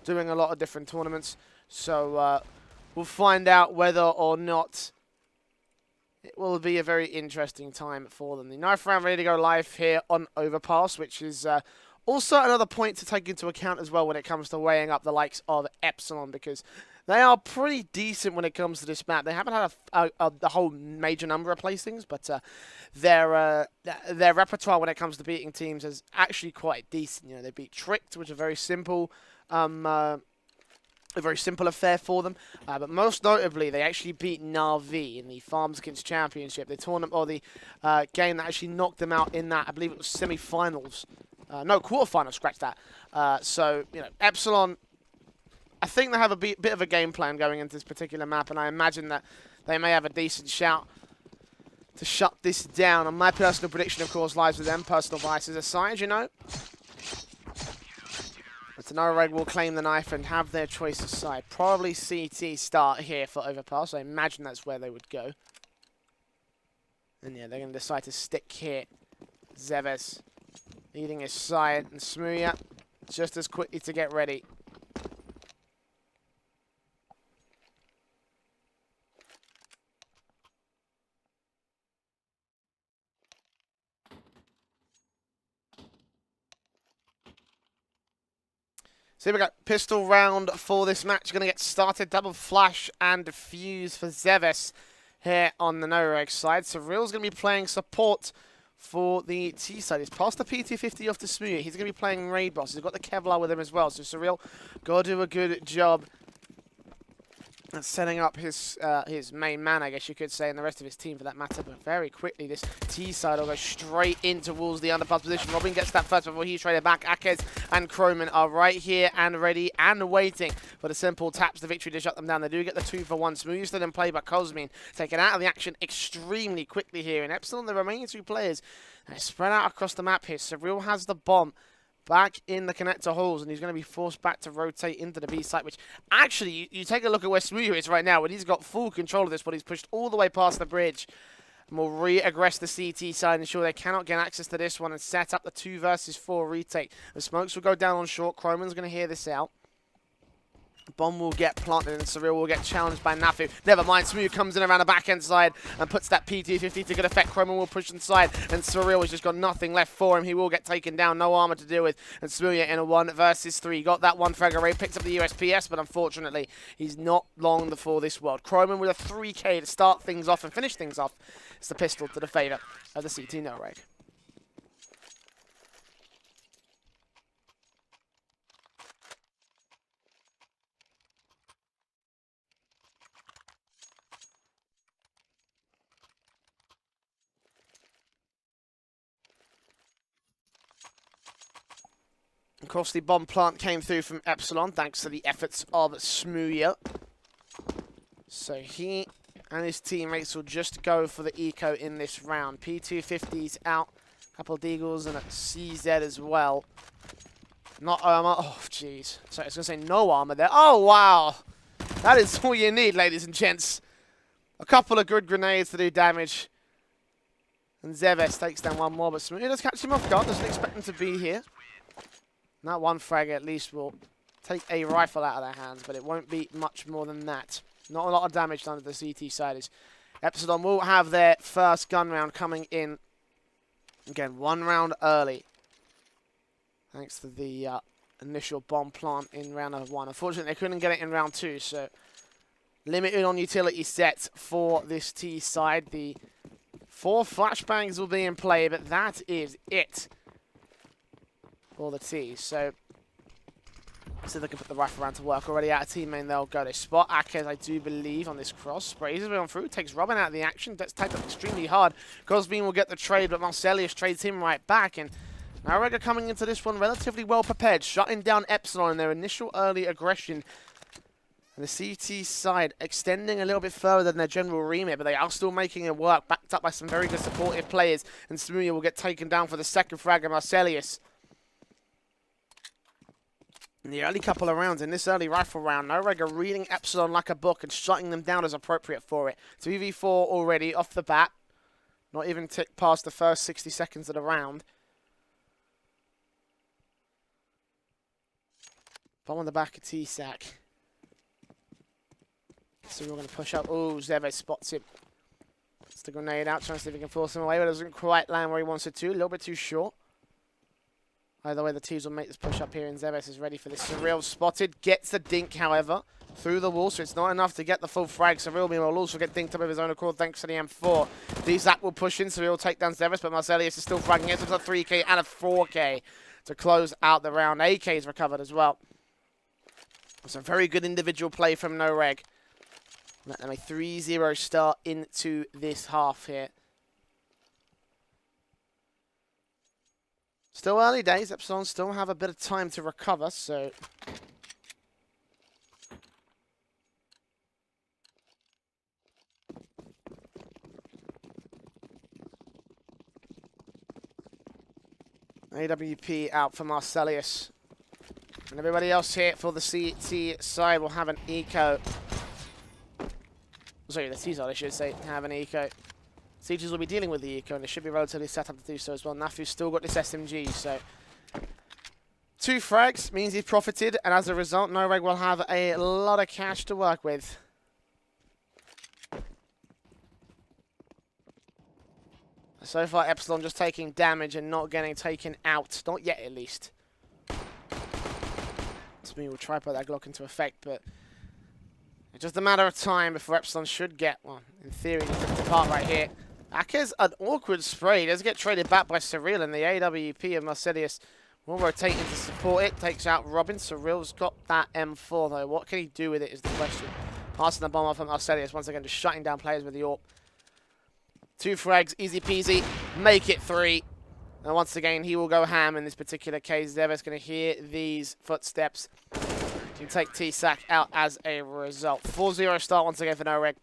doing a lot of different tournaments. So we'll find out whether or not it will be a very interesting time for them. The 9th round ready to go live here on Overpass, which is also another point to take into account as well when it comes to weighing up the likes of Epsilon, because they are pretty decent when it comes to this map. They haven't had the whole major number of placings, but their repertoire when it comes to beating teams is actually quite decent. You know, they beat Tricked, which is a very simple affair for them. But most notably, they actually beat Na'Vi in the Farmskins Championship, the tournament, or the game that actually knocked them out in that, I believe it was semi-finals. No, quarterfinals, scratch that. So, you know, Epsilon, I think they have a bit of a game plan going into this particular map, and I imagine that they may have a decent shout to shut this down. And my personal prediction, of course, lies with them. Personal biases aside, you know. But NoReg will claim the knife and have their choice aside. Probably CT start here for Overpass. I imagine that's where they would go. And yeah, they're going to decide to stick here. Zeves leading his side, and Smooya just as quickly to get ready. So here we go, pistol round for this match. Going to get started. Double flash and defuse for Zeves here on the NoReg side. So Real's going to be playing support for the T side. He's passed the P250 off to Smooya. He's going to be playing Raid Boss. He's got the Kevlar with him as well. So Surreal got to do a good job at setting up his main man, I guess you could say, and the rest of his team for that matter. But very quickly, this T side will go straight in towards the underpass position. Robin gets that first before he's traded back. Akez and Croman are right here and ready and waiting for the simple taps, the victory to shut them down. They do get the 2-for-1. Smooth still in play, but Cosmin taken out of the action extremely quickly here. In Epsilon, the remaining 2 players are spread out across the map here. Surreal has the bomb back in the connector halls, and he's going to be forced back to rotate into the B site, which actually, you take a look at where Smooya is right now, and he's got full control of this, but he's pushed all the way past the bridge. And will re-aggress the CT side, ensure they cannot get access to this one, and set up the 2 versus 4 retake. The smokes will go down on short. Croman's going to hear this out. Bomb will get planted and Surreal will get challenged by Nafu. Never mind, Smooth comes in around the backhand side and puts that P250 to good effect. Croman will push inside and Surreal has just got nothing left for him. He will get taken down, no armor to deal with. And Smooya in a 1 versus 3. Got that one frag array, picks up the USPS, but unfortunately, he's not long before this world. Croman with a 3K to start things off and finish things off. It's the pistol to the favour of the CT NoReg. Of course, the bomb plant came through from Epsilon thanks to the efforts of Smooya. So he and his teammates will just go for the eco in this round. P250's out, a couple of Deagles and a CZ as well. Not armor. Oh, jeez. Sorry, I was going to say no armor there. Oh, wow. That is all you need, ladies and gents. A couple of good grenades to do damage. And Zeves takes down one more, but Smooya does catch him off guard. Doesn't expect him to be here. That one frag at least will take a rifle out of their hands, but it won't be much more than that. Not a lot of damage done to the CT side. As Epsilon will have their first gun round coming in. Again, 1 round early. Thanks to the initial bomb plant in round number 1. Unfortunately, they couldn't get it in round 2, so limited on utility sets for this T side. The 4 flashbangs will be in play, but that is it for the T. So they can put the rifle round to work. Already out of team main, they'll go. They spot Akez, I do believe, on this cross. Sprays his way on through, takes Robin out of the action. That's typed up extremely hard. Cosbean will get the trade, but Marcelius trades him right back. And NoReg are coming into this one relatively well prepared, shutting down Epsilon in their initial early aggression. And the CT side extending a little bit further than their general remit, but they are still making it work, backed up by some very good supportive players. And Smooya will get taken down for the second frag of Marcelius. In the early couple of rounds, in this early rifle round, NoReg are reading Epsilon like a book and shutting them down as appropriate for it. 2v4 already off the bat. Not even ticked past the first 60 seconds of the round. Bomb on the back of T-Sack. So we're going to push up. Oh, Zeve spots him. Puts the grenade out, trying to see if he can force him away, but it doesn't quite land where he wants it to. A little bit too short. Either way, the Tees will make this push up here, and Zeves is ready for this. Surreal spotted, gets the dink, however, through the wall, so it's not enough to get the full frag. Surreal will also get dinked up of his own accord thanks to the M4. T-Sack will push in, Surreal will take down Zeves, but Marcelius is still fragging it. So it's a 3K and a 4K to close out the round. AK is recovered as well. It's a very good individual play from NoReg. Let them a 3-0 start into this half here. Still early days. Epsilon still have a bit of time to recover, so... AWP out for Marcelius. And everybody else here for the CT side will have an eco. Sorry, the C side, I should say, have an eco. Sieges will be dealing with the eco, and they should be relatively set up to do so as well. Nafu's still got this SMG, so... 2 frags means he's profited, and as a result, NoReg will have a lot of cash to work with. So far, Epsilon just taking damage and not getting taken out. Not yet, at least. Smee will try to put that Glock into effect, but... it's just a matter of time before Epsilon should get, well, in theory, the part right here. Aka's an awkward spray. He does get traded back by Surreal, and the AWP of Marcelius will rotate in to support it. Takes out Robin. Surreal's got that M4, though. What can he do with it is the question. Passing the bomb off of Marcelius. Once again, just shutting down players with the AWP. 2 frags, easy peasy. Make it 3. And once again, he will go ham in this particular case. Zeve's going to hear these footsteps. Can take T-Sack out as a result. 4-0 start once again for NoReg.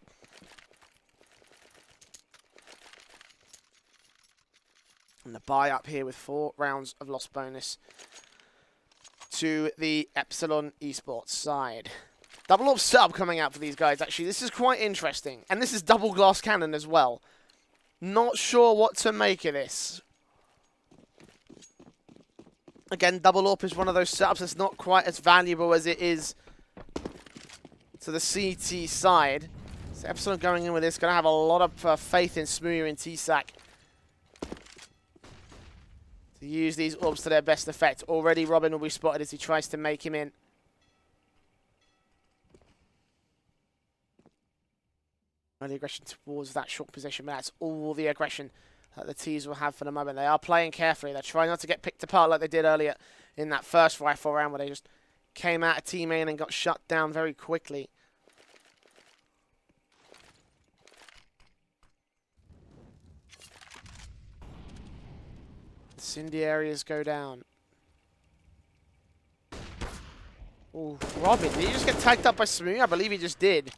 And the buy up here with 4 rounds of loss bonus to the Epsilon Esports side. Double AWP sub coming out for these guys, actually. This is quite interesting. And this is double glass cannon as well. Not sure what to make of this. Again, double AWP is one of those setups that's not quite as valuable as it is to the CT side. So Epsilon going in with this, going to have a lot of faith in Smooya and T-Sack to use these AWPs to their best effect. Already Robin will be spotted as he tries to make him in. The aggression towards that short position, but that's all the aggression that the T's will have for the moment. They are playing carefully. They're trying not to get picked apart like they did earlier in that first rifle round where they just came out of team main and got shut down very quickly. Incendiaries go down. Oh, Robin, did he just get tagged up by Smooth? I believe he just did.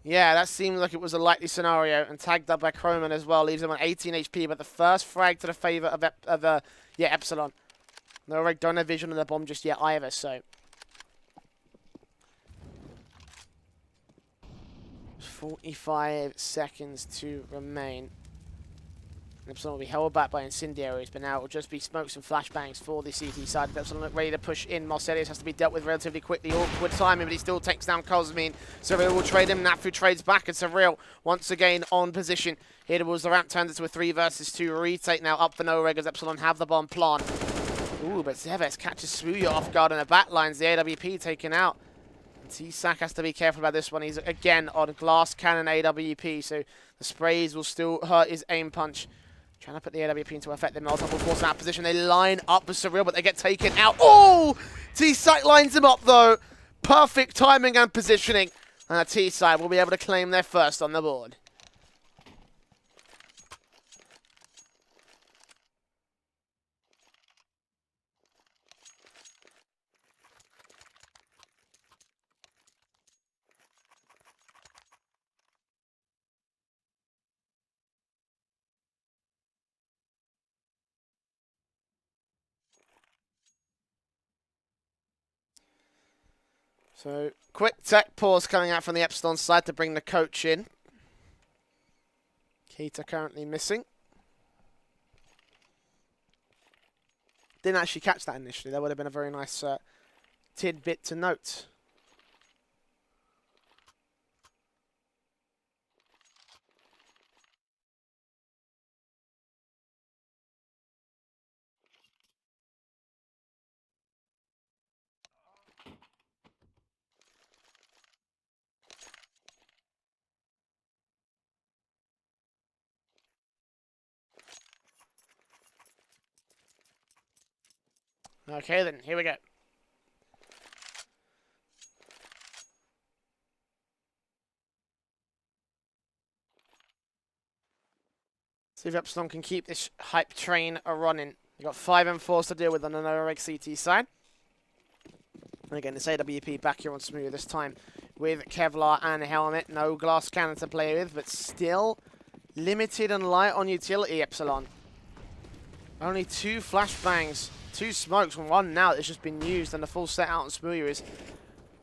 Yeah, that seemed like it was a likely scenario, and tagged up by Croman as well, leaves him on 18 HP, but the first frag to the favour of Epsilon. NoReg don't have vision on the bomb just yet either, so... 45 seconds to remain. Epsilon will be held back by Incendiaries, but now it will just be smokes and flashbangs for the CT side. Epsilon look ready to push in. Marcelius has to be dealt with relatively quickly. Awkward timing, but he still takes down Cosmin. Surreal will trade him. Nafu trades back, and Surreal once again on position. Here towards the ramp, turns into a 3 versus 2 retake now up for NoReg as Epsilon have the bomb plant. Ooh, but Zeves catches Smooya off guard in the back lines. The AWP taken out. T-Sack has to be careful about this one. He's again on glass cannon AWP, so the sprays will still hurt his aim punch. Trying to put the AWP into effect. They're multiple force in that position. They line up with Surreal, but they get taken out. Oh! T-Sack lines him up, though. Perfect timing and positioning. And the T-Side will be able to claim their first on the board. So, quick tech pause coming out from the Epsilon side to bring the coach in. Keita currently missing. Didn't actually catch that initially. That would have been a very nice tidbit to note. Okay then, here we go. See if Epsilon can keep this hype train a-running. You've got 5 M4s to deal with on the NOREG CT side. And again, it's AWP back here on Smooya this time with Kevlar and Helmet. No glass cannon to play with, but still limited and light on utility, Epsilon. Only 2 flashbangs, 2 smokes, and 1 now that's just been used, and the full set out on Smooya is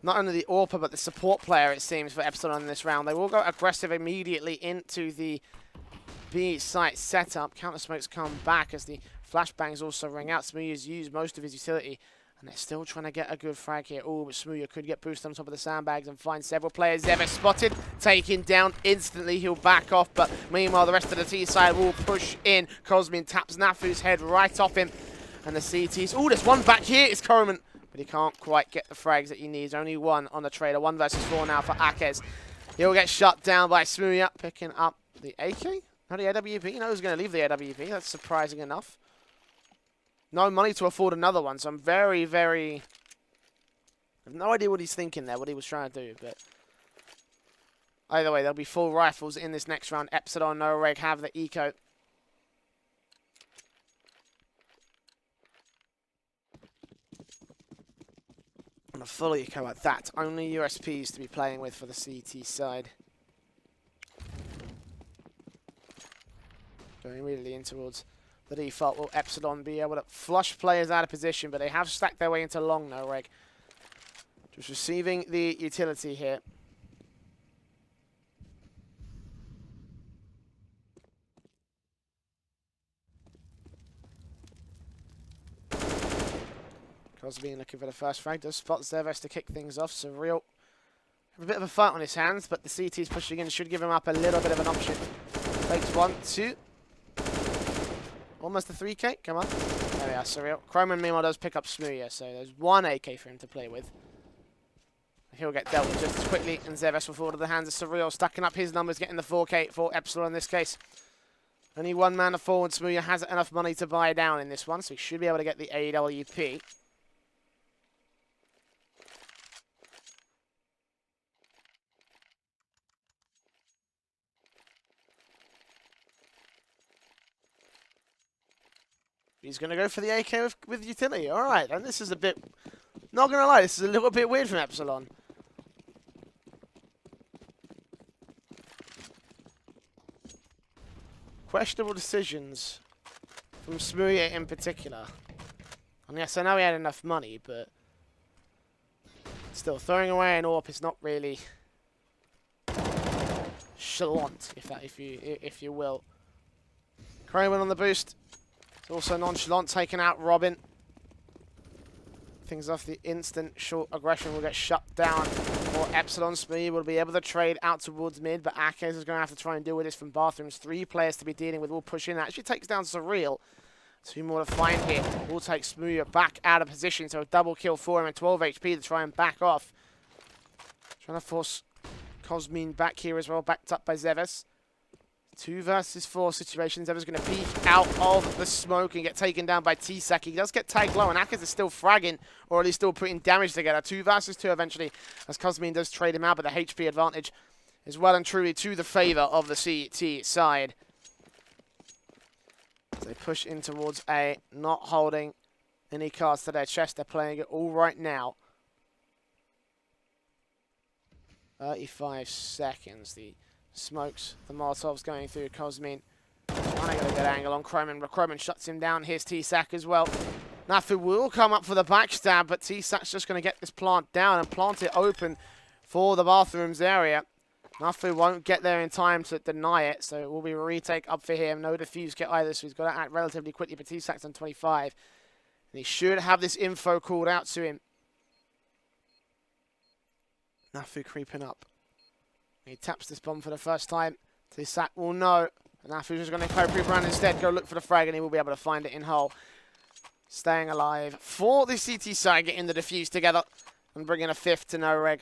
not only the AWPer, but the support player, it seems, for Epsilon in this round. They will go aggressive immediately into the B site setup. Counter smokes come back as the flashbangs also ring out. Smooya's used most of his utility, and they're still trying to get a good frag here. Oh, but Smooya could get boosted on top of the sandbags and find several players. Zevis spotted, taken down instantly. He'll back off, but meanwhile, the rest of the T side will push in. Cosmin taps Nafu's head right off him, and the CTs. Oh, there's one back here. It's Koreman, but he can't quite get the frags that he needs. Only 1 on the trader. 1 versus 4 now for Akez. He'll get shut down by Smooya, picking up the AK. No, the AWP. No, he's going to leave the AWP. That's surprising enough. No money to afford another one, so I'm very, very... I have no idea what he's thinking there, what he was trying to do, but... Either way, there'll be full rifles in this next round. Epsilon, NOREG have the eco. And a full eco at that. Only USPs to be playing with for the CT side. Going immediately in towards the default. Will Epsilon be able to flush players out of position, but they have stacked their way into long, NOREG. Just receiving the utility here. Cosby looking for the first frag. Does spot Zevis to kick things off. Surreal. Have a bit of a fight on his hands, but the CT's pushing in. Should give him up a little bit of an option. Takes 1, 2. Almost a 3K. Come on. There we are, Surreal. Chroman, meanwhile, does pick up Smooya, so there's 1 AK for him to play with. He'll get dealt with just as quickly, and Zevis will fall to the hands of Surreal, stacking up his numbers, getting the 4K for Epsilon in this case. Only 1 man to forward. Smooya has enough money to buy down in this one, so he should be able to get the AWP. He's going to go for the AK with utility. All right, and this is a bit... Not going to lie, this is a little bit weird from Epsilon. Questionable decisions from Smooya in particular. And yes, I know he had enough money, but... Still, throwing away an AWP is not really... chalant, if you will. Crowman on the boost. It's also nonchalant, taking out Robin. Things off the instant. Short aggression will get shut down. Or Epsilon. Speed will be able to trade out towards mid, but Akez is going to have to try and deal with this from bathrooms. 3 players to be dealing with. Will push in. Actually takes down Surreal. 2 more to find here. Will take Smooya back out of position, so a double kill for him and 12 HP to try and back off. Trying to force Cosmin back here as well, backed up by Zevis. 2 versus 4 situations. Zevis going to peek out of the smoke and get taken down by T-Sack. He does get tagged low, and Akez is still fragging, or at least still putting damage together. 2 versus 2 eventually, as Cosmin does trade him out, but the HP advantage is well and truly to the favour of the CT side. As they push in towards A, not holding any cards to their chest. They're playing it all right now. 35 seconds. The smokes, the Molotovs going through. Cosmin trying to get a good angle on Croman, but Croman shuts him down. Here's T-Sack as well. Nafu will come up for the backstab, but T-Sack's just going to get this plant down and plant it open for the bathrooms area. Nafu won't get there in time to deny it, so it will be a retake up for him. No defuse kit either, so he's got to act relatively quickly, but T-Sack's on 25. And he should have this info called out to him. Nafu creeping up. He taps this bomb for the first time. Tisak will know. Nafu's just going to creep around instead, go look for the frag, and he will be able to find it in hole. Staying alive for the CT side, getting the defuse together and bringing a fifth to no-reg.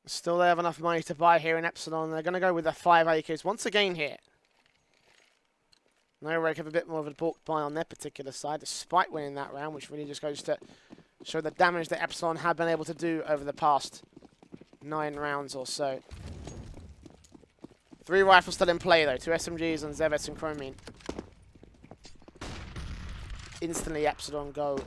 Still, they have enough money to buy here in Epsilon. They're going to go with the 5 AKs once again here. No-reg have a bit more of a bulk buy on their particular side, despite winning that round, which really just goes to show the damage that Epsilon have been able to do over the past 9 rounds or so. 3 rifles still in play, though. 2 SMGs on Zevet and Chromine. Instantly, Epsilon go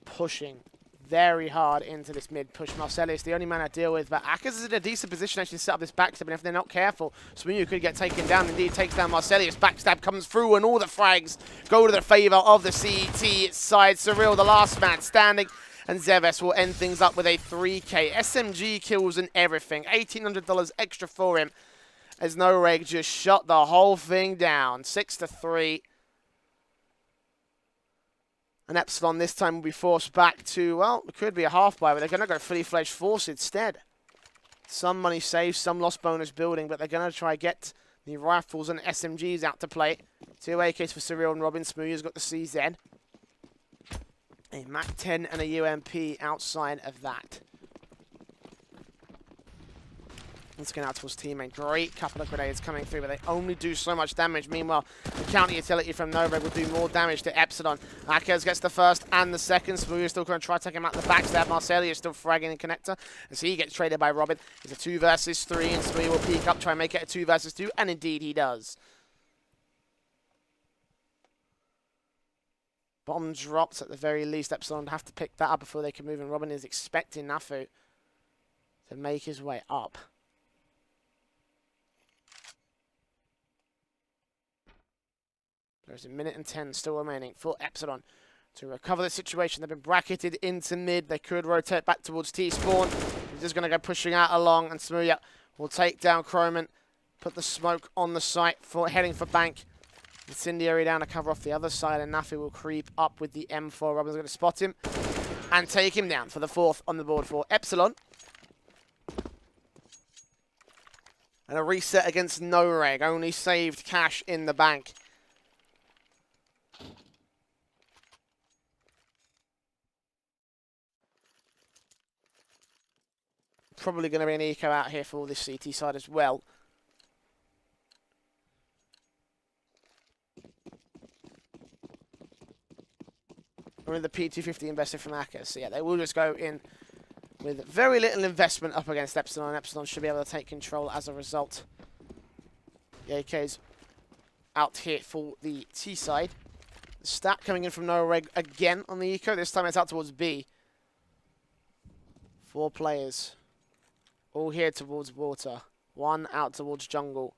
pushing very hard into this mid-push. Marcelius, the only man I deal with, but Akers is in a decent position actually to set up this backstab, and if they're not careful, Smuyu could get taken down. Indeed, takes down Marcelius. Backstab comes through, and all the frags go to the favor of the CT side. Surreal, the last man standing, and Zeves will end things up with a 3K. SMG kills and everything. $1,800 extra for him, as no-reg just shut the whole thing down. 6-3. And Epsilon this time will be forced back to, well, it could be a half buy, but they're going to go fully fledged force instead. Some money saved, some lost bonus building, but they're going to try get the rifles and SMGs out to play. 2 AKs for Surreal and Robin. Smooth's got the CZ. A MAC-10 and a UMP outside of that. Let's get out towards teammate. Great couple of grenades coming through, but they only do so much damage. Meanwhile, the counter utility from no-reg will do more damage to Epsilon. Akers gets the first and the second. Smooth is still going to try to take him out the backstab. Marcelia is still fragging in connector as he gets traded by Robin. It's a 2 versus 3, and Smooth will peek up, try and make it a 2 versus 2, and indeed he does. Bomb drops at the very least. Epsilon have to pick that up before they can move, and Robin is expecting Nafu to make his way up. There's a minute and 10 still remaining for Epsilon to recover the situation. They've been bracketed into mid. They could rotate back towards T-spawn. He's just going to go pushing out along, and Smooya will take down Croman, put the smoke on the site for heading for bank. Incendiary down to cover off the other side, and Nafi will creep up with the M4. Robin's going to spot him and take him down for the 4th on the board for Epsilon. And a reset against no-reg. Only saved cash in the bank. Probably going to be an eco out here for all this CT side as well. We're in the P250 invested from Akers. So yeah, they will just go in with very little investment up against Epsilon. Epsilon should be able to take control as a result. The AK's out here for the T side. The stat coming in from no-reg again on the eco. This time it's out towards B. 4 players. All here towards water. 1 out towards jungle.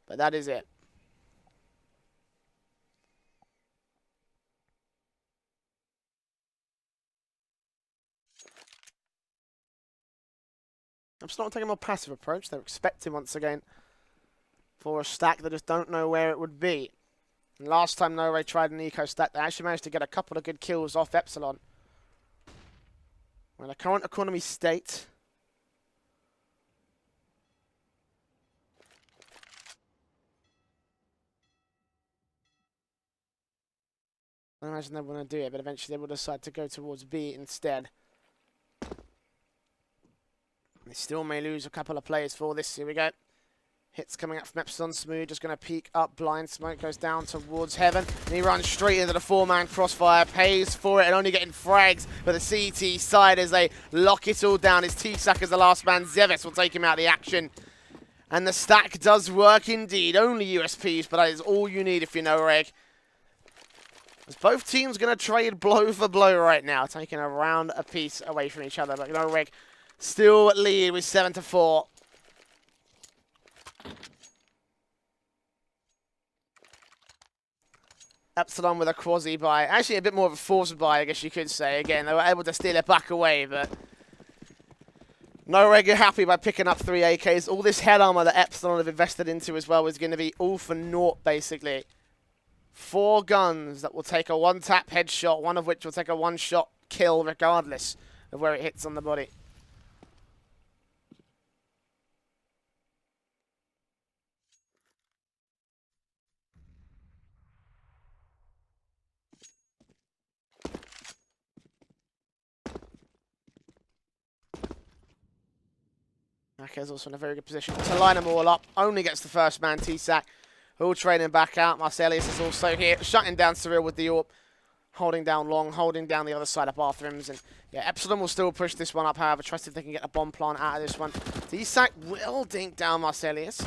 But that is it. I'm starting to take a more passive approach. They're expecting once again for a stack. They just don't know where it would be. And last time no-reg tried an eco stack, they actually managed to get a couple of good kills off Epsilon. In the current economy state, I imagine they want to do it, but eventually they will decide to go towards B instead. They still may lose a couple of players for this. Here we go. Hits coming up from Epsilon. Smooth just going to peek up. Blind smoke goes down towards heaven. And he runs straight into the 4-man crossfire. Pays for it and only getting frags. But the CT side as they lock it all down. It's T-Sack as the last man. Zevis will take him out of the action. And the stack does work indeed. Only USPs, but that is all you need if you know Reg. As both teams going to trade blow for blow right now. Taking a round apiece away from each other. But you know Reg still lead with 7-4. Epsilon with a quasi buy. Actually, a bit more of a forced buy, I guess you could say. Again, they were able to steal it back away, but Noreg are happy by picking up 3 AKs. All this head armor that Epsilon have invested into as well is going to be all for naught, basically. 4 guns that will take a one-tap headshot, one of which will take a one-shot kill regardless of where it hits on the body. Akez also in a very good position to line them all up. Only gets the first man, T-Sac. All training back out. Marcelius is also here, shutting down Surreal with the AWP. Holding down Long, holding down the other side of Bathrooms. And yeah, Epsilon will still push this one up, however. Trust if they can get a bomb plant out of this one. T-Sac will dink down Marcelius.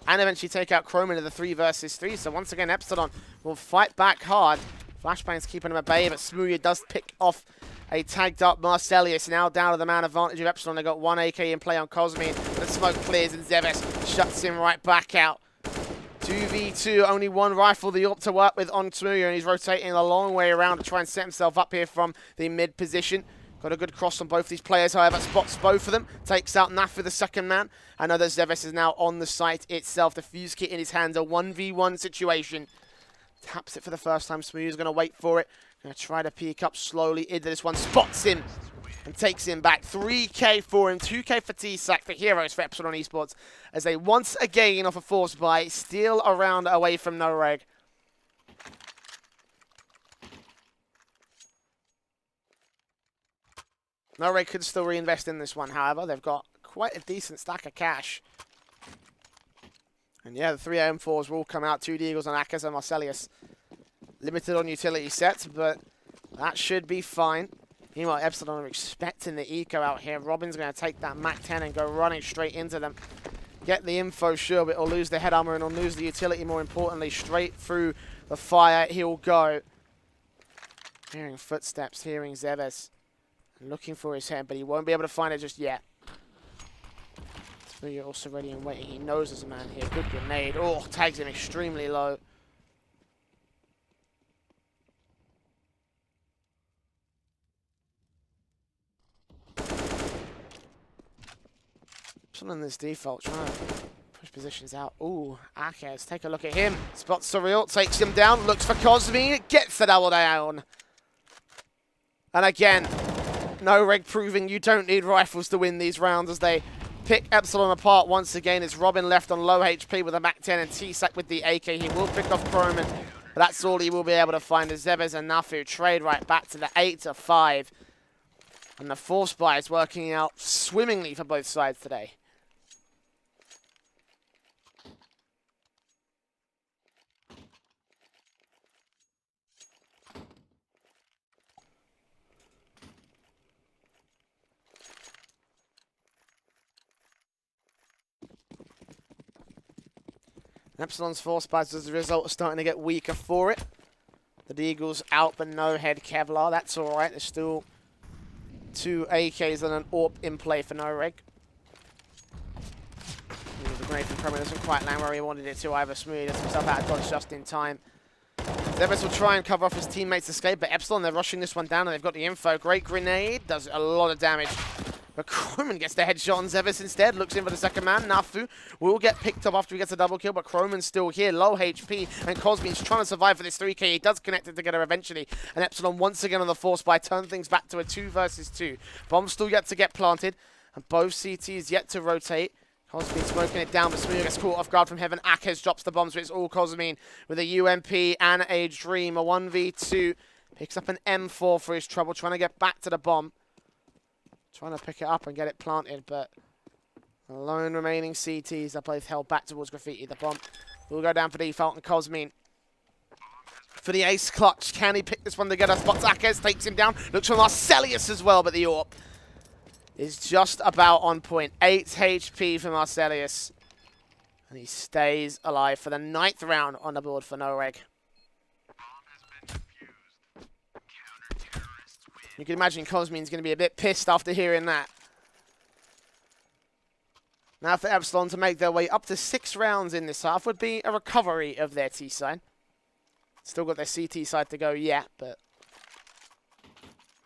And eventually take out Chrome into the 3 versus 3. So once again, Epsilon will fight back hard. Flashbang's keeping him at bay, but Smooya does pick off a tagged up Marcelius. Now down to the man advantage of Epsilon. They got 1 AK in play on Cosmin. The smoke clears and Zeves shuts him right back out. 2v2, only 1 rifle, the AWP to work with on Smooya, and he's rotating a long way around to try and set himself up here from the mid position. Got a good cross on both these players, however, spots both of them, takes out Nafu, the second man. I know that Zeves is now on the site itself. The fuse kit in his hands, a 1v1 situation. Taps it for the first time. Smooya's going to wait for it. Going to try to peek up slowly into this one. Spots him and takes him back. 3k for him. 2k for T-Sac for Heroes for Epsilon Esports. As they once again off a force buy. Steal a round away from Noreg. Noreg could still reinvest in this one, however. They've got quite a decent stack of cash. And yeah, the 3 AM4s will come out. 2 Deagles on Akez and Marcelius. Limited on utility sets, but that should be fine. Meanwhile, Epsilon are expecting the eco out here. Robin's going to take that MAC-10 and go running straight into them. Get the info, sure, but he'll lose the head armor and he'll lose the utility, more importantly. Straight through the fire, he'll go. Hearing footsteps, hearing Zeves. Looking for his head, but he won't be able to find it just yet. You're also ready and waiting. He knows there's a man here. Good grenade. Oh, tags him extremely low. Someone in this default trying to push positions out. Ooh, Akez, take a look at him. Spots Surreal, takes him down, looks for Cosmin, gets the double down. And again, Noreg proving you don't need rifles to win these rounds as they pick Epsilon apart once again. It's Robin left on low HP with a MAC-10 and T-Sac with the AK. He will pick off Croman, but that's all he will be able to find as Zeves and Nafu trade right back to the 8-5. And the force buy is working out swimmingly for both sides today. Epsilon's force buys as a result are starting to get weaker for it. The Deagle's out, but no head Kevlar. That's all right. There's still 2 AKs and an AWP in play for Noreg. The grenade from Croman doesn't quite land where he wanted it to either. Smooya gets himself out of dodge just in time. Zeves will try and cover off his teammates' escape, but Epsilon, they're rushing this one down and they've got the info. Great grenade. Does a lot of damage. But Croman gets the headshot on Zeves instead. Looks in for the second man. Nafu will get picked up after he gets a double kill, but Croman's still here. Low HP, and Cosmin's trying to survive for this 3k. He does connect it together eventually. And Epsilon once again on the force by turn things back to a 2 versus 2. Bomb still yet to get planted, and both CTs yet to rotate. Cosmin smoking it down, but Smooya gets caught off guard from heaven. Akez drops the bomb, so it's all Cosmin with a UMP and a Dream. A 1v2. Picks up an M4 for his trouble, trying to get back to the bomb. Trying to pick it up and get it planted, but the lone remaining CTs are both held back towards Graffiti. The bomb will go down for default, and Cosmin for the ace clutch. Can he pick this one together? Spots Akez, takes him down. Looks for Marcelius as well, but the AWP is just about on point. 8 HP for Marcelius. And he stays alive for the 9th round on the board for Noreg. You can imagine Cosmin's going to be a bit pissed after hearing that. Now for Epsilon to make their way up to 6 rounds in this half would be a recovery of their T-sign. Still got their CT side to go yet, but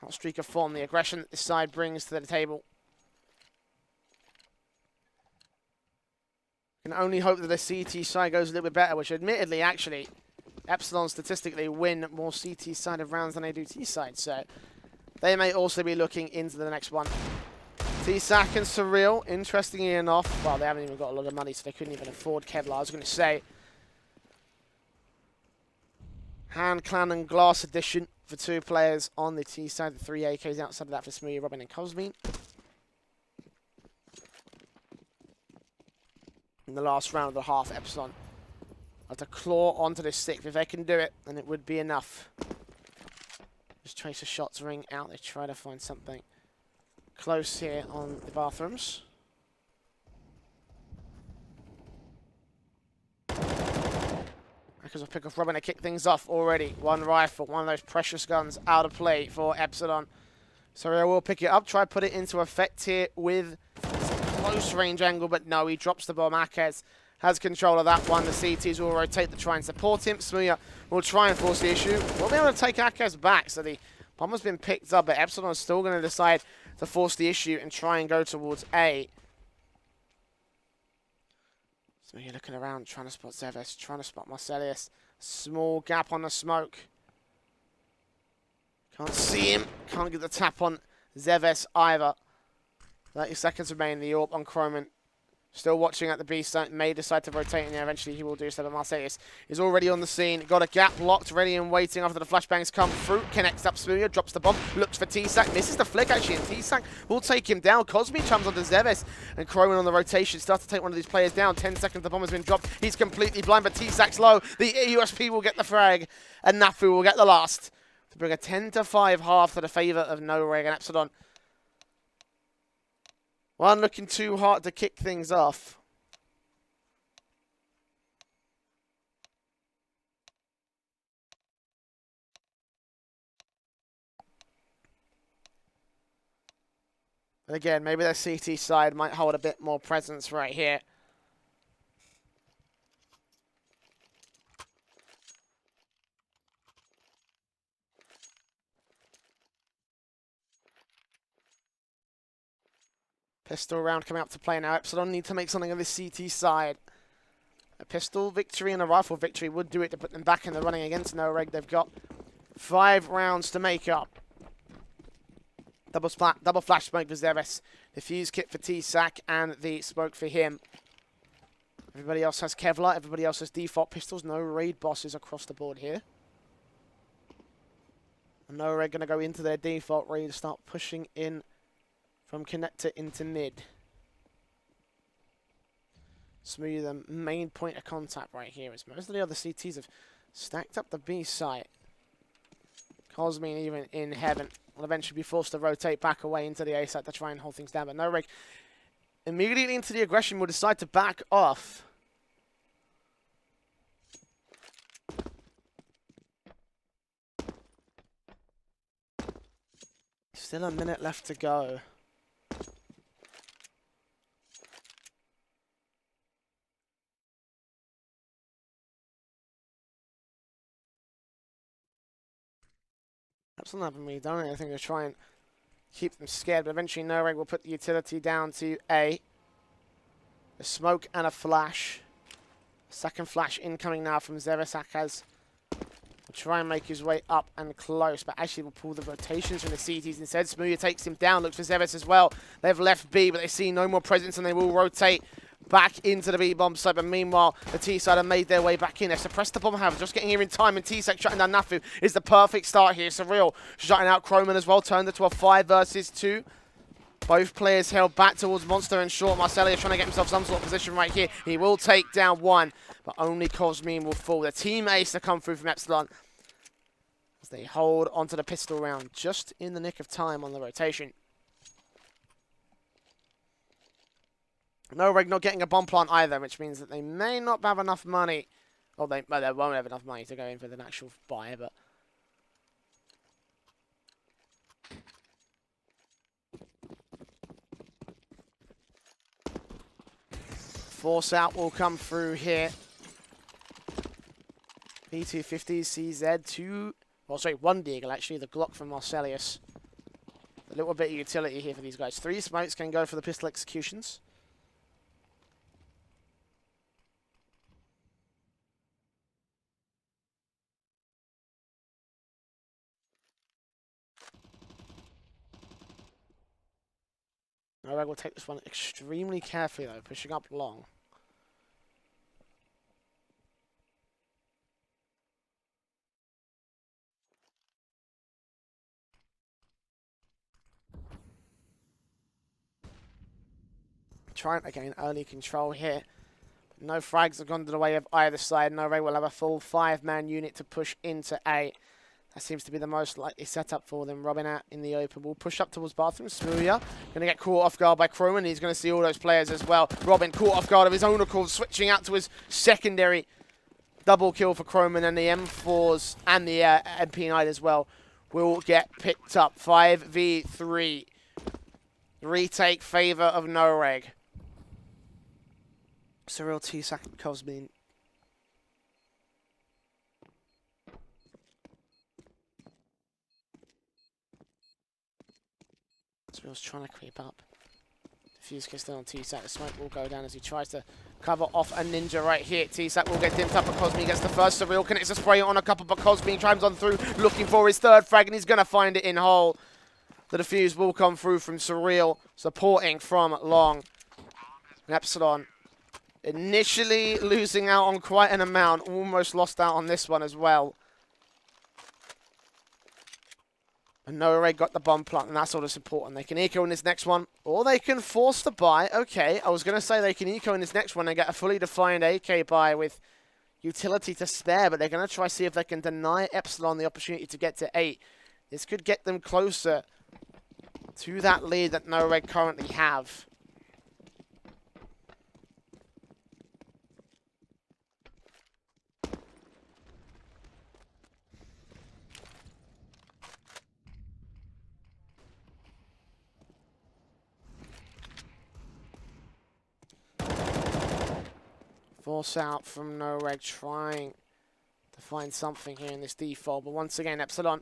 hot streak of form, the aggression that this side brings to the table. Can only hope that the CT side goes a little bit better, which admittedly, actually, Epsilon statistically win more CT side of rounds than they do T side, so they may also be looking into the next one. T-Sack and Surreal, interestingly enough, well, they haven't even got a lot of money, so they couldn't even afford Kevlar. I was going to say, Hand Clan and Glass Edition for 2 players on the T side, the 3 AKs outside of that for Smoothie, Robin, and Cosme. In the last round of the half, Epsilon have to claw onto this 6th. If they can do it, then it would be enough. Just trace of shots ring out. They try to find something close here on the bathrooms. Because I'll pick off Robin to kick things off already. 1 rifle, one of those precious guns out of play for Epsilon. So I will pick it up, try to put it into effect here with close range angle, but no, he drops the bomb. Akez has control of that one. The CTs will rotate to try and support him. Smooya will try and force the issue. We'll be able to take Akez back, so the bomb has been picked up, but Epsilon is still going to decide to force the issue and try and go towards A. So you're looking around, trying to spot Zeves, trying to spot Marcelius. Small gap on the smoke. Can't see him. Can't get the tap on Zeves either. 30 seconds remain. The AWP on Croman. Still watching at the B site. May decide to rotate in there. Eventually he will do so. But Marcelius is already on the scene. Got a gap locked, ready and waiting after the flashbangs come through. Connects up Smooya, drops the bomb, looks for T-Sack. Misses the flick actually, and T-Sack will take him down. Cosme chums onto Zeves, and Croman on the rotation starts to take one of these players down. 10 seconds, the bomb has been dropped. He's completely blind, but T-Sack's low. The USP will get the frag, and Nafu will get the last to bring a 10-5 half to the favour of Noreg and Epsilon. One looking too hard to kick things off. But again, maybe their CT side might hold a bit more presence right here. Pistol round coming up to play now. Epsilon need to make something of this CT side. A pistol victory and a rifle victory would do it to put them back in the running against Noreg. They've got 5 rounds to make up. Double flash smoke for Zeves. The fuse kit for T-Sack and the smoke for him. Everybody else has Kevlar. Everybody else has default pistols. No raid bosses across the board here. And Noreg going to go into their default raid and start pushing in from connector into mid. Smooth, the main point of contact right here, as most of the other CTs have stacked up the B site. Cosme even in heaven will eventually be forced to rotate back away into the A site to try and hold things down. But Noreg immediately into the aggression will decide to back off. Still a minute left to go. Epsilon haven't really done anything to try and keep them scared, but eventually Noreg will put the utility down to A. A smoke and a flash. Second flash incoming now from Zeves. Akez will try and make his way up and close, but actually will pull the rotations from the CTs instead. Smooya takes him down, looks for Zeves as well. They've left B, but they see no more presence and they will rotate back into the B-bomb side, but meanwhile, the T-side have made their way back in. They've suppressed the bomb, however, just getting here in time, and T-Sack shutting down Nafu is the perfect start here. Surreal shutting out Croman as well, turned it to a 5 versus 2. Both players held back towards Monster and Short. Marcellia trying to get himself some sort of position right here. He will take down one, but only Cosme will fall. The team ace to come through from Epsilon as they hold onto the pistol round just in the nick of time on the rotation. Noreg not getting a bomb plant either, which means that they may not have enough money. Well, they won't have enough money to go in for the actual buy, but force out will come through here. P250, CZ, one Deagle actually, the Glock from Marcelius. A little bit of utility here for these guys. 3 smokes can go for the pistol executions. Noreg will take this one extremely carefully though, pushing up long. Trying to gain early control here. No frags have gone to the way of either side. Noreg will have a full 5-man unit to push into A. That seems to be the most likely setup for them. Robin out in the open. Will push up towards bathroom. Smooya going to get caught off guard by Croman. He's going to see all those players as well. Robin caught off guard of his own accord, switching out to his secondary. Double kill for Croman, and the M4s and the MP9 as well will get picked up. 5v3. Retake favor of Noreg. Cyril, T-Sack, Cosmin. Cyril's trying to creep up. Diffuse gets down on T-Sack. The smoke will go down as he tries to cover off a ninja right here. T-Sack will get dipped up, but Cosmin gets the first. Cyril connects a spray on a couple, but Cosmin climbs on through, looking for his 3rd frag, and he's going to find it in hole. The defuse will come through from Cyril, supporting from long. And Epsilon initially losing out on quite an amount, almost lost out on this one as well. And Noreg got the bomb plant, and that's all that's important. They can eco in this next one, or they can force the buy. Okay, I was going to say they can eco in this next one and get a fully defined AK buy with utility to spare, but they're going to try see if they can deny Epsilon the opportunity to get to 8. This could get them closer to that lead that Noreg currently have. Force out from Noreg, trying to find something here in this default. But once again, Epsilon,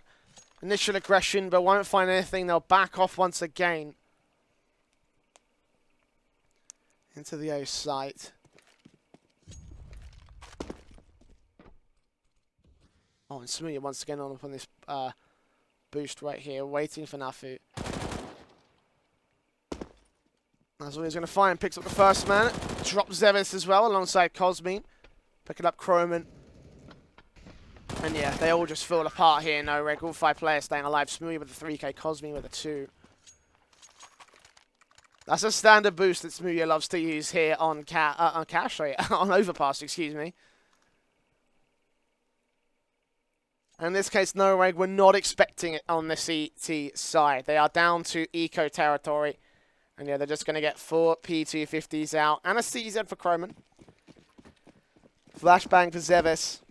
initial aggression, but won't find anything. They'll back off once again. Into the O site. Oh, and Smooya once again on up on this boost right here, waiting for Nafu. That's what he's going to find. Picks up the first man. Drops Zevis as well alongside Cosmin. Picking up Croman. And yeah, they all just fall apart here. Noreg, all 5 players staying alive. Smooya with the 3k, Cosmin with a 2. That's a standard boost that Smooya loves to use here on on Overpass, excuse me. In this case, Noreg were not expecting it on the CT side. They are down to eco territory. And yeah, they're just going to get 4 P250s out. And a CZ for Croman. Flashbang for Zevis.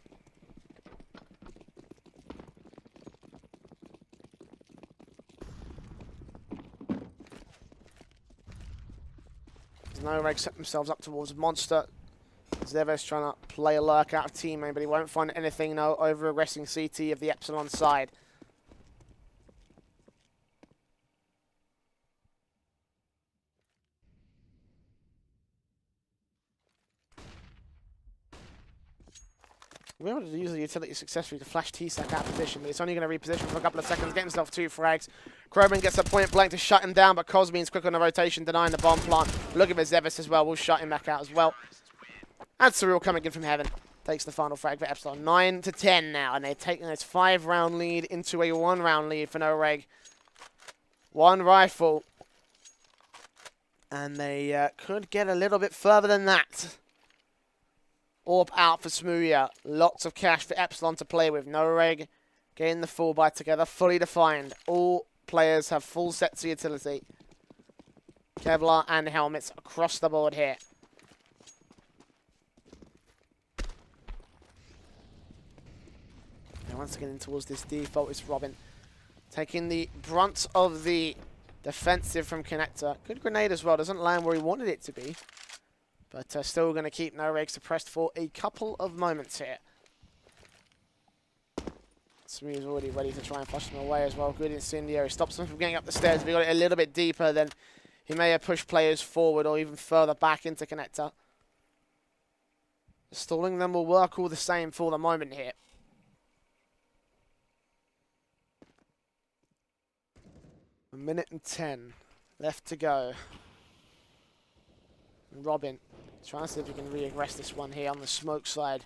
Noreg set themselves up towards Monster. Zevis trying to play a lurk out of teammate, but he won't find anything. No over-aggressing CT of the Epsilon side. We're able to use the utility successfully to flash T-Sack out of position, but it's only going to reposition for a couple of seconds, get himself 2 frags. Croman gets a point blank to shut him down, but Cosmin's quick on the rotation, denying the bomb plant. Looking for Zevis as well, we'll shut him back out as well. And Cyril coming in from heaven. Takes the final frag for Epsilon. 9-10 now, and they're taking this 5-round lead into a 1-round lead for Noreg. 1 rifle. And they could get a little bit further than that. Orb out for Smooya. Lots of cash for Epsilon to play with. Noreg getting the full buy together. Fully defined. All players have full sets of utility. Kevlar and helmets across the board here. And once again in towards this default is Robin. Taking the brunt of the defensive from Connector. Good grenade as well. Doesn't land where he wanted it to be. But still going to keep Noreg suppressed for a couple of moments here. Smooth's already ready to try and flush them away as well. Good incendiary. Stops them from getting up the stairs. If he got it a little bit deeper, then he may have pushed players forward or even further back into connector. Stalling them will work all the same for the moment here. A minute and 10 left to go. And Robin trying to see if he can re-aggress this one here on the smoke side.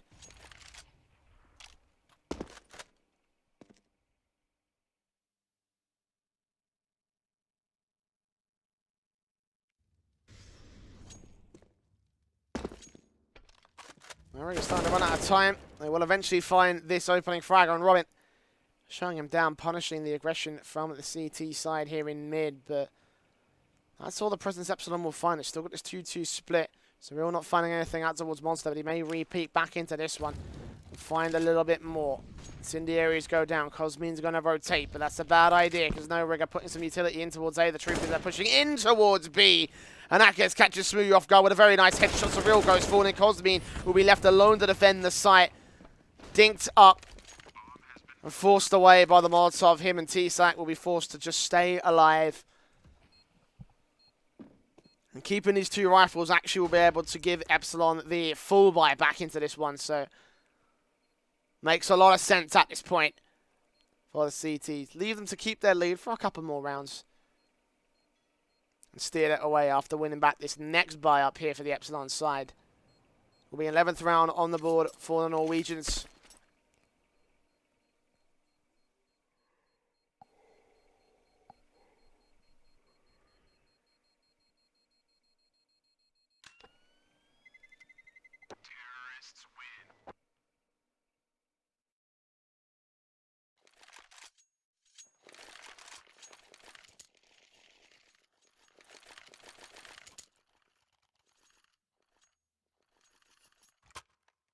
Already starting to run out of time. They will eventually find this opening frag on Robin. Showing him down, punishing the aggression from the CT side here in mid, but that's all the presence Epsilon will find. It's still got this 2-2 split, so we're all not finding anything out towards Monster, but he may repeat back into this one and find a little bit more. Incendiaries go down. Cosmine's going to rotate, but that's a bad idea because No Rig are putting some utility in towards A. The truth is they're pushing in towards B. And Akez catches Smooth off guard with a very nice headshot. So Real goes falling. Cosmine will be left alone to defend the site. Dinked up and forced away by the Molotov. Him and T-Sac will be forced to just stay alive. And keeping these two rifles actually will be able to give Epsilon the full buy back into this one. So makes a lot of sense at this point for the CTs. Leave them to keep their lead for a couple more rounds. And steer it away after winning back this next buy up here for the Epsilon side. Will be 11th round on the board for the Norwegians.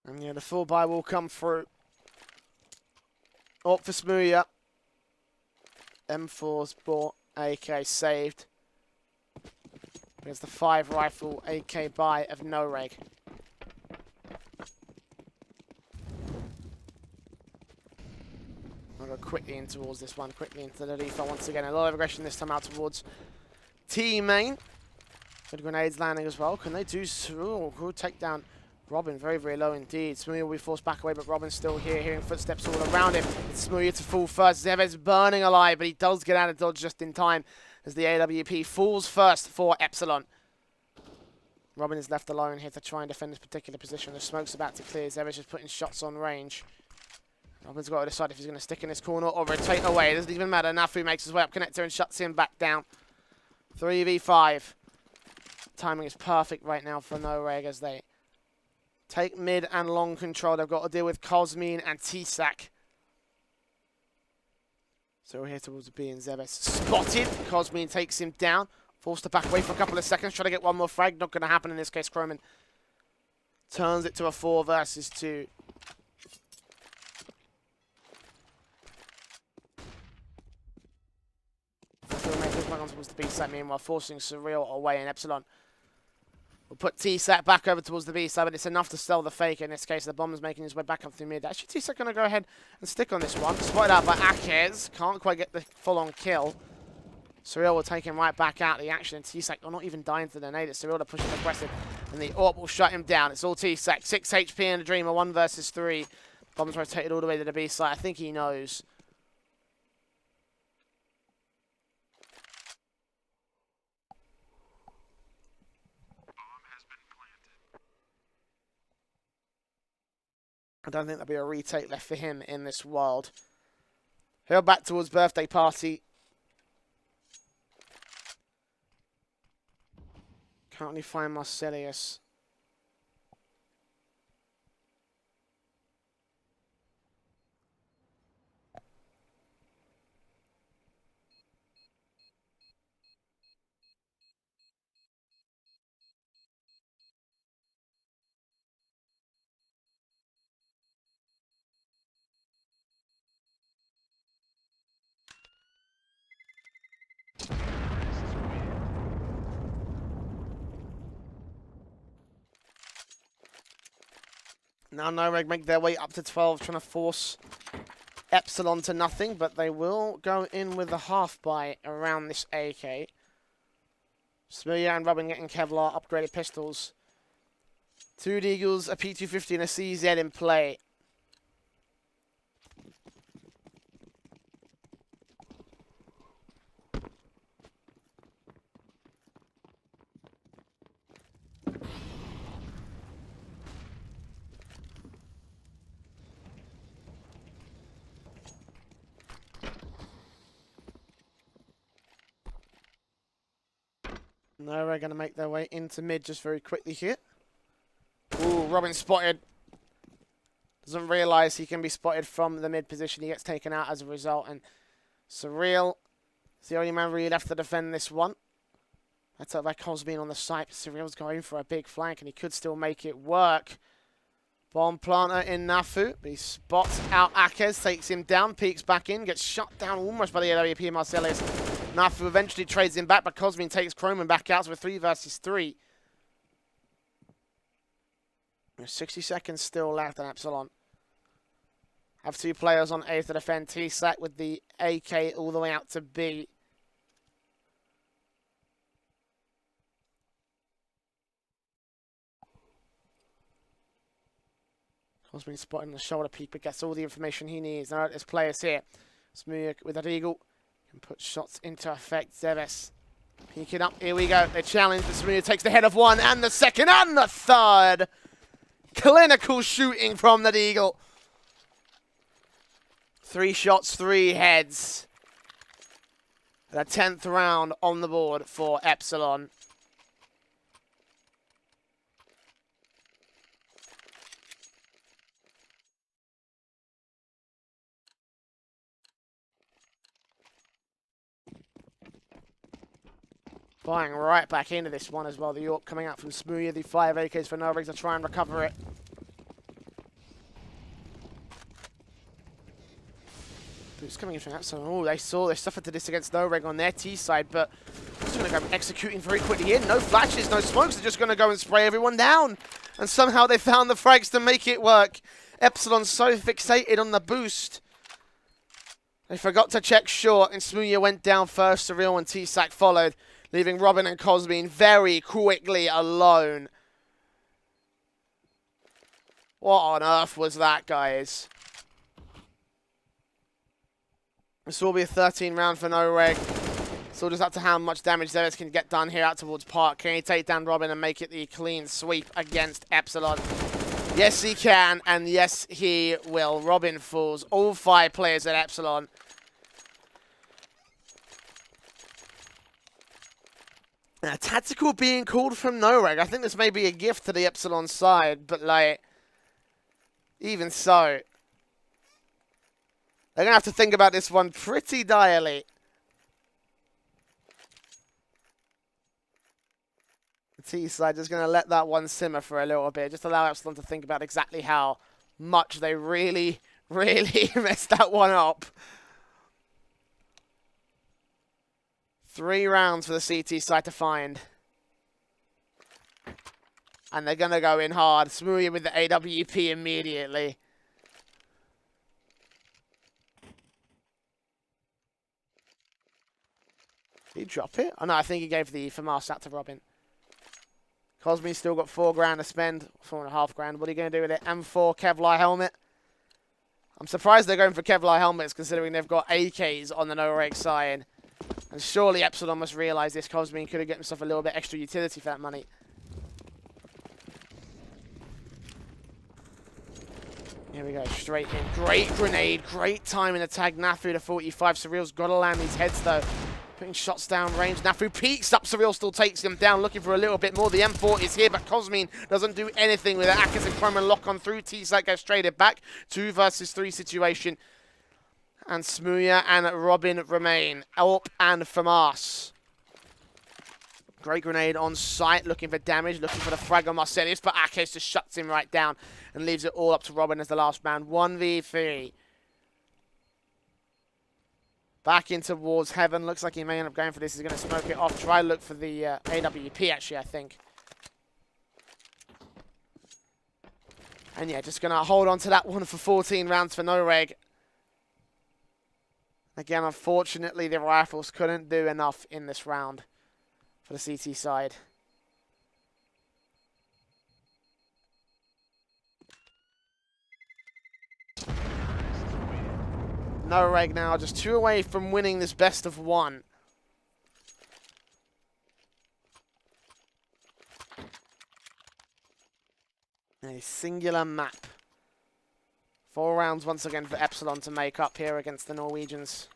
And yeah, the full buy will come through. Up for Smooya. M4's bought, AK saved. There's the 5 rifle AK buy of No Reg. I'll go quickly in towards this one, quickly into the lethal once again. A lot of aggression this time out towards T main. Good grenades landing as well. Can they do so? Good takedown. Robin very, very low indeed. Smooya will be forced back away, but Robin's still here, hearing footsteps all around him. It's Smooya to fall first. Zevez burning alive, but he does get out of dodge just in time as the AWP falls first for Epsilon. Robin is left alone here to try and defend this particular position. The smoke's about to clear. Zevez is putting shots on range. Robin's got to decide if he's going to stick in this corner or rotate away. It doesn't even matter. Nafu makes his way up connector and shuts him back down. 3v5. Timing is perfect right now for No Reg as they take mid and long control. They've got to deal with Cosmine and T-Sac. So we're here towards the B and Zebes. Spotted. Cosmine takes him down. Forced to back away for a couple of seconds. Try to get one more frag. Not going to happen in this case. Croman turns it to a 4 versus 2. Back on towards the B side, meanwhile forcing Surreal away, and Epsilon will put T-Sac back over towards the B side, but it's enough to sell the fake. In this case, the Bomb's making his way back up through mid. Actually, T-Sac going to go ahead and stick on this one. Spotted out by Akez. Can't quite get the full-on kill. Surreal will take him right back out of the action. T-Sac will not even dying to the nade. It's Surreal to push him aggressive, and the AWP will shut him down. It's all T-Sac. 6 HP in the Dreamer, 1 versus 3. Bomb's rotated all the way to the B side. I think he knows. I don't think there'll be a retake left for him in this world. He'll back towards birthday party. Currently find Marcelius. Now No Reg make their way up to 12, trying to force Epsilon to nothing, but they will go in with a half buy around this AK. Smooya and Robin getting Kevlar upgraded pistols. 2 Deagles, a P250 and a CZ in play. No, we're going to make their way into mid just very quickly here. Ooh, Robin spotted. Doesn't realise he can be spotted from the mid position. He gets taken out as a result. And Surreal is the only man really left to defend this one. That's up by Cosbean on the site. Surreal's going for a big flank and he could still make it work. Bomb planter in Nafu. But he spots out Akez, takes him down, peeks back in, gets shut down almost by the AWP Marcellus. Nafu eventually trades him back, but Cosbean takes Croman back out with 3 versus 3. There's 60 seconds still left on Epsilon. Have 2 players on A to defend. T-Sack with the AK all the way out to B. Cosbean spotting the shoulder peak, but gets all the information he needs. Now there's players here. Smooya with a Eagle. Can put shots into effect. Zeves peeking up. Here we go. They challenge, but Smooya takes the head of one and the second and the third. Clinical shooting from the Eagle. 3 shots, 3 heads. The 10th round on the board for Epsilon. Buying right back into this one as well. The York coming out from Smooya. The 5 AKs for Noregs to try and recover it. Boots coming in from Epsilon. Oh, they suffered to this against Noreg on their T side, but just going to go executing very quickly in. No flashes, no smokes. They're just going to go and spray everyone down. And somehow they found the frags to make it work. Epsilon's so fixated on the boost. They forgot to check short, and Smooya went down first. Surreal and T-Sack followed, leaving Robin and Cosbean very quickly alone. What on earth was that, guys? This will be a 13 round for Noreg. So just up to how much damage Zeres can get done here out towards Park. Can he take down Robin and make it the clean sweep against Epsilon? Yes, he can, and yes, he will. Robin falls. All 5 players at Epsilon. A tactical being called from Noreg. I think this may be a gift to the Epsilon side, but like, even so, they're going to have to think about this one pretty direly. The T side is going to let that one simmer for a little bit. Just allow Epsilon to think about exactly how much they really, really messed that one up. 3 rounds for the CT side to find. And they're going to go in hard. Smooya with the AWP immediately. Did he drop it? Oh no, I think he gave the FAMAS out to Robin. Cosme's still got 4 grand to spend. 4.5 grand. What are you going to do with it? M4 Kevlar helmet. I'm surprised they're going for Kevlar helmets considering they've got AKs on the Noreg side. And surely Epsilon must realise this. Cosme could have got himself a little bit extra utility for that money. Here we go, straight in. Great grenade, great timing to tag Nafu to 45. Surreal's got to land these heads though. Putting shots down range. Nafu peeks up. Surreal still takes him down, looking for a little bit more. The M4 is here, but Cosme doesn't do anything with it. Akez and Croman lock on through. T-Sack goes straight back. 2 versus 3 situation. And Smooya and Robin remain. Elp and FAMAS. Great grenade on site, looking for damage, looking for the frag on Marcellus, but Akez just shuts him right down and leaves it all up to Robin as the last man. 1v3. Back in towards Heaven. Looks like he may end up going for this. He's going to smoke it off. Try to look for the AWP, actually, I think. And yeah, just going to hold on to that one for 14 rounds for Noreg. Again, unfortunately, the rifles couldn't do enough in this round for the CT side. Noreg now just 2 away from winning this best of 1. A singular map. 4 rounds once again for Epsilon to make up here against the Norwegians.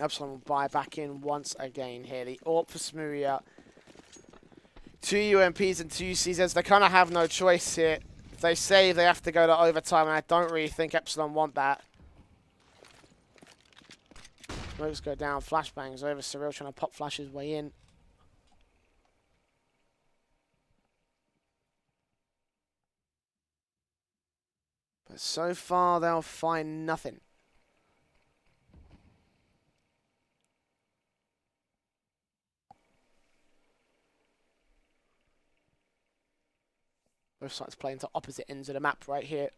Epsilon will buy back in once again here. The AWP for Smooya. 2 UMPs and 2 CZs. They kind of have no choice here. If they save, they have to go to overtime, and I don't really think Epsilon want that. Smokes go down, flashbangs over. Surreal trying to pop flash his way in. But so far, they'll find nothing. Both sides playing to opposite ends of the map right here.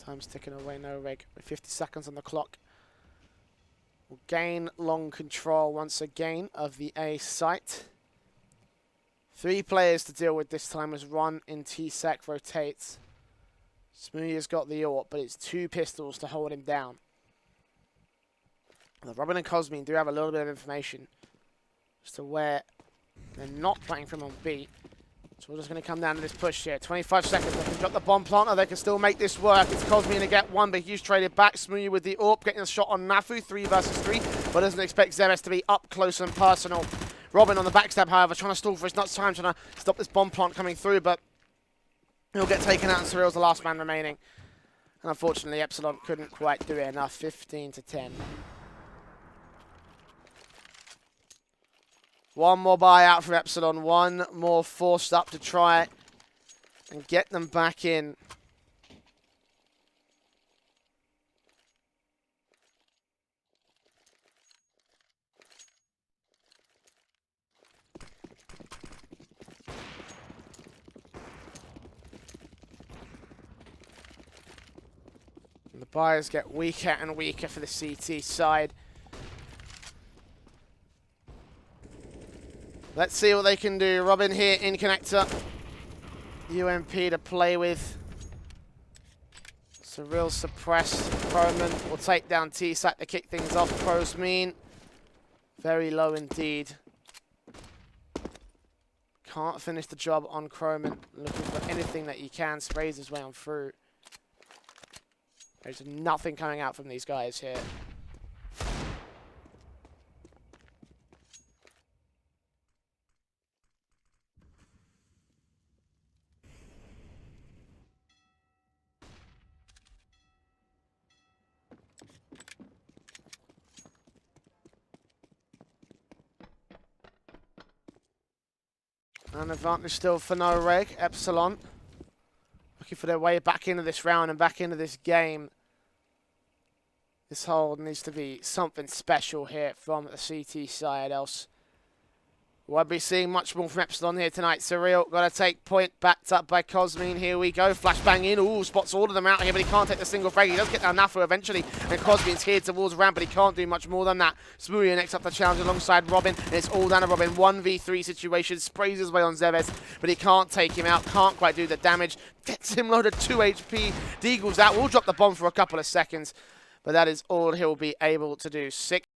Time's ticking away, Noreg, with 50 seconds on the clock. Will gain long control once again of the A site. 3 players to deal with this time as Ron in T-Sec rotates. Smooya's got the AWP, but it's 2 pistols to hold him down. Now, Robin and Cosmin do have a little bit of information as to where they're not playing from on B. So we're just going to come down to this push here. 25 seconds. They can drop the bomb planter. They can still make this work. It's Cosmin to get 1, but Hughes traded back. Smooya with the AWP, getting a shot on Nafu. 3 versus 3, but doesn't expect Zeves to be up close and personal. Robin on the backstab, however, trying to stall for his nuts time, trying to stop this bomb plant coming through, but he'll get taken out, and Surreal's the last man remaining. And unfortunately, Epsilon couldn't quite do it enough. 15 to 10. 1 more buyout for Epsilon. 1 more forced up to try and get them back in. And the buyers get weaker and weaker for the CT side. Let's see what they can do. Robin here in connector. UMP to play with. Surreal suppressed. Croman will take down T-Sat to kick things off. Cosmin. Very low indeed. Can't finish the job on Croman. Looking for anything that he can. Sprays his way on through. There's nothing coming out from these guys here. An advantage still for Noreg. Epsilon looking for their way back into this round and back into this game. This hold needs to be something special here from the CT side, else we'll be seeing much more from Epsilon here tonight. Surreal got to take point, backed up by Cosmin. Here we go, flashbang in. Ooh, spots all of them out here, but he can't take the single frag. He does get down Nafu eventually, and Cosmin's here towards ramp, but he can't do much more than that. Smooya next up the challenge alongside Robin, and it's all down to Robin. 1v3 situation, sprays his way on Zeves, but he can't take him out, can't quite do the damage. Gets him low to 2 HP. Deagle's out, will drop the bomb for a couple of seconds, but that is all he'll be able to do. 6